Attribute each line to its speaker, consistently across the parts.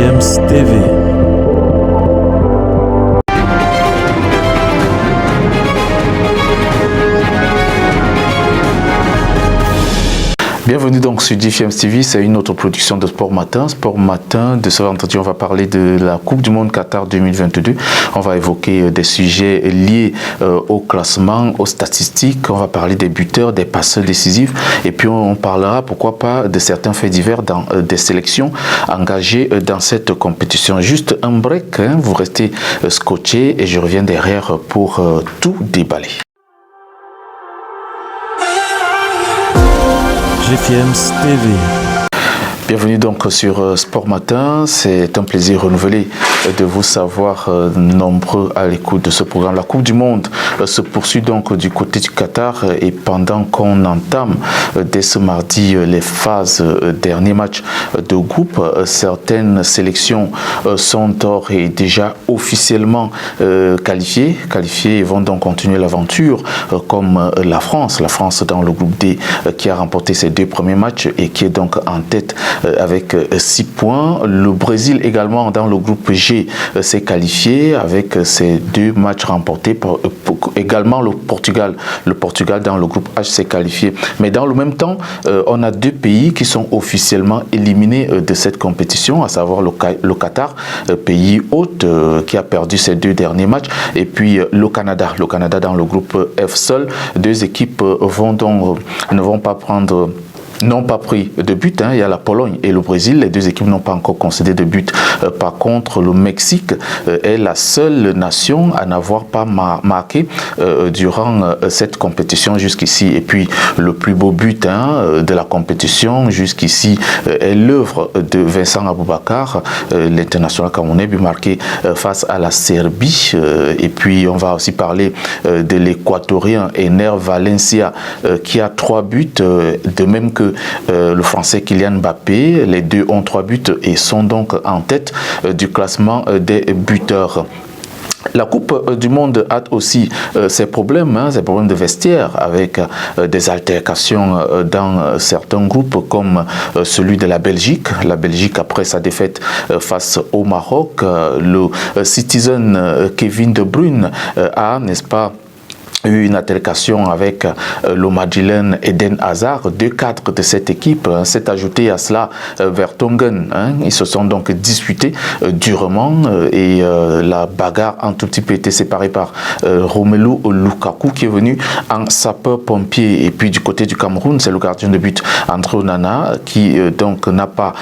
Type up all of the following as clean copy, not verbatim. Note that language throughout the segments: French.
Speaker 1: GFIEMS TV.
Speaker 2: Bienvenue donc sur GFIEMS TV, c'est une autre production de Sport Matin. Sport Matin, de ce vendredi, on va parler de la Coupe du Monde Qatar 2022. On va évoquer des sujets liés au classement, aux statistiques. On va parler des buteurs, des passeurs décisifs. Et puis on parlera, pourquoi pas, de certains faits divers dans des sélections engagées dans cette compétition. Juste un break, hein, vous restez scotchés et je reviens derrière pour tout déballer.
Speaker 1: GFIEMS TV.
Speaker 2: Bienvenue donc sur Sport Matin, c'est un plaisir renouvelé de vous savoir nombreux à l'écoute de ce programme. La Coupe du Monde se poursuit donc du côté du Qatar et pendant qu'on entame dès ce mardi les phases derniers matchs de groupe, certaines sélections sont d'ores et déjà officiellement qualifiées et vont donc continuer l'aventure comme la France dans le groupe D qui a remporté ses deux premiers matchs et qui est donc en tête avec 6 points. Le Brésil également dans le groupe G s'est qualifié avec ses 2 matchs remportés. Également le Portugal dans le groupe H s'est qualifié. Mais dans le même temps, on a 2 pays qui sont officiellement éliminés de cette compétition, à savoir le Qatar, pays hôte qui a perdu ses 2 derniers matchs, et puis le Canada dans le groupe F seul. 2 équipes n'ont pas pris de but, hein. Il y a la Pologne et le Brésil, les 2 équipes n'ont pas encore concédé de but. Par contre, le Mexique est la seule nation à n'avoir pas marqué durant cette compétition jusqu'ici. Et puis, le plus beau but de la compétition jusqu'ici est l'œuvre de Vincent Aboubakar, l'international camerounais, but marqué face à la Serbie. Et puis, on va aussi parler de l'Équatorien Ener Valencia qui a 3 buts, de même que le Français Kylian Mbappé. Les 2 ont 3 buts et sont donc en tête du classement des buteurs. La Coupe du Monde a aussi ses problèmes de vestiaire avec des altercations dans certains groupes comme celui de la Belgique. La Belgique, après sa défaite face au Maroc, le Citizen Kevin De Bruyne a, n'est-ce pas, eu une altercation avec le Madrilène Eden Hazard. 2 cadres de cette équipe s'est ajouté à cela Vertonghen. Ils se sont donc disputés durement et la bagarre a un tout petit peu été séparée par Romelu Lukaku qui est venu en sapeur-pompier. Et puis du côté du Cameroun, c'est le gardien de but André Onana qui donc n'a pas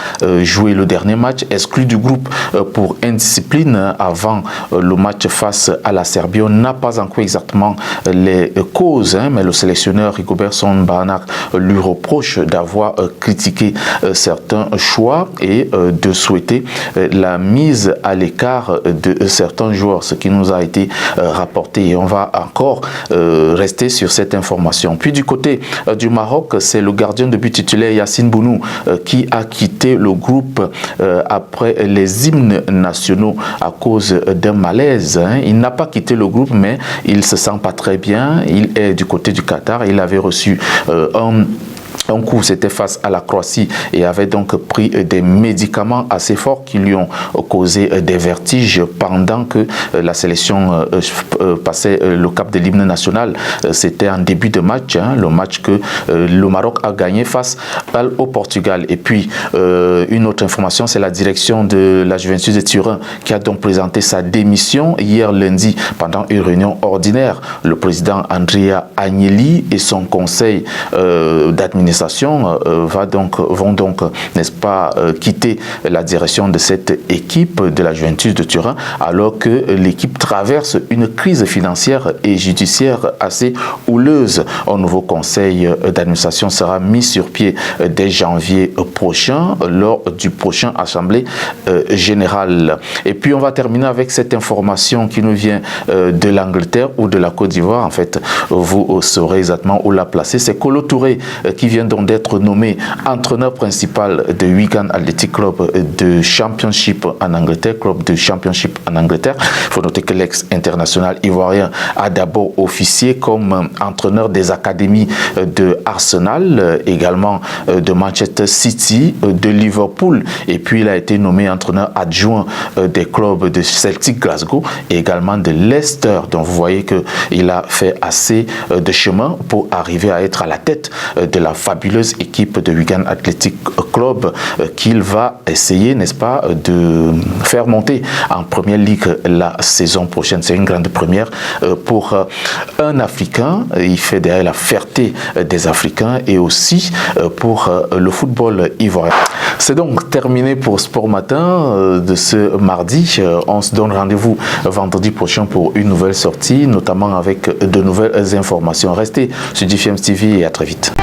Speaker 2: joué le dernier match, exclu du groupe pour indiscipline avant le match face à la Serbie. On n'a pas encore exactement les causes, mais le sélectionneur Rigobert Song-Bamako lui reproche d'avoir critiqué certains choix et de souhaiter la mise à l'écart de certains joueurs, ce qui nous a été rapporté. Et on va encore rester sur cette information. Puis du côté du Maroc, c'est le gardien de but titulaire Yassine Bounou qui a quitté le groupe après les hymnes nationaux à cause d'un malaise. Il n'a pas quitté le groupe, mais il se sent pas très bien. Il est du côté du Qatar. Il avait reçu un coup, c'était face à la Croatie et avait donc pris des médicaments assez forts qui lui ont causé des vertiges pendant que la sélection passait le cap de l'hymne national. C'était en début de match, le match que le Maroc a gagné face au Portugal. Et puis, une autre information, c'est la direction de la Juventus de Turin qui a donc présenté sa démission hier lundi pendant une réunion ordinaire. Le président Andrea Agnelli et son conseil d'administration vont donc, n'est-ce pas, quitter la direction de cette équipe de la Juventus de Turin, alors que l'équipe traverse une crise financière et judiciaire assez houleuse. Un nouveau conseil d'administration sera mis sur pied dès janvier prochain, lors du prochain Assemblée générale. Et puis on va terminer avec cette information qui nous vient de l'Angleterre ou de la Côte d'Ivoire. En fait, vous saurez exactement où la placer. C'est Kolo Touré qui vient donc d'être nommé entraîneur principal de Wigan Athletic Club de Championship en Angleterre, club de Championship en Angleterre. Il faut noter que l'ex-international ivoirien a d'abord officié comme entraîneur des académies de Arsenal, également de Manchester City, de Liverpool, et puis il a été nommé entraîneur adjoint des clubs de Celtic Glasgow et également de Leicester. Donc vous voyez qu'il a fait assez de chemin pour arriver à être à la tête de la fabuleuse équipe de Wigan Athletic Club qu'il va essayer, n'est-ce pas, de faire monter en première ligue la saison prochaine. C'est une grande première pour un Africain. Il fait derrière la fierté des Africains et aussi pour le football ivoirien. C'est donc terminé pour Sport Matin de ce mardi. On se donne rendez-vous vendredi prochain pour une nouvelle sortie, notamment avec de nouvelles informations. Restez sur GFM TV et à très vite.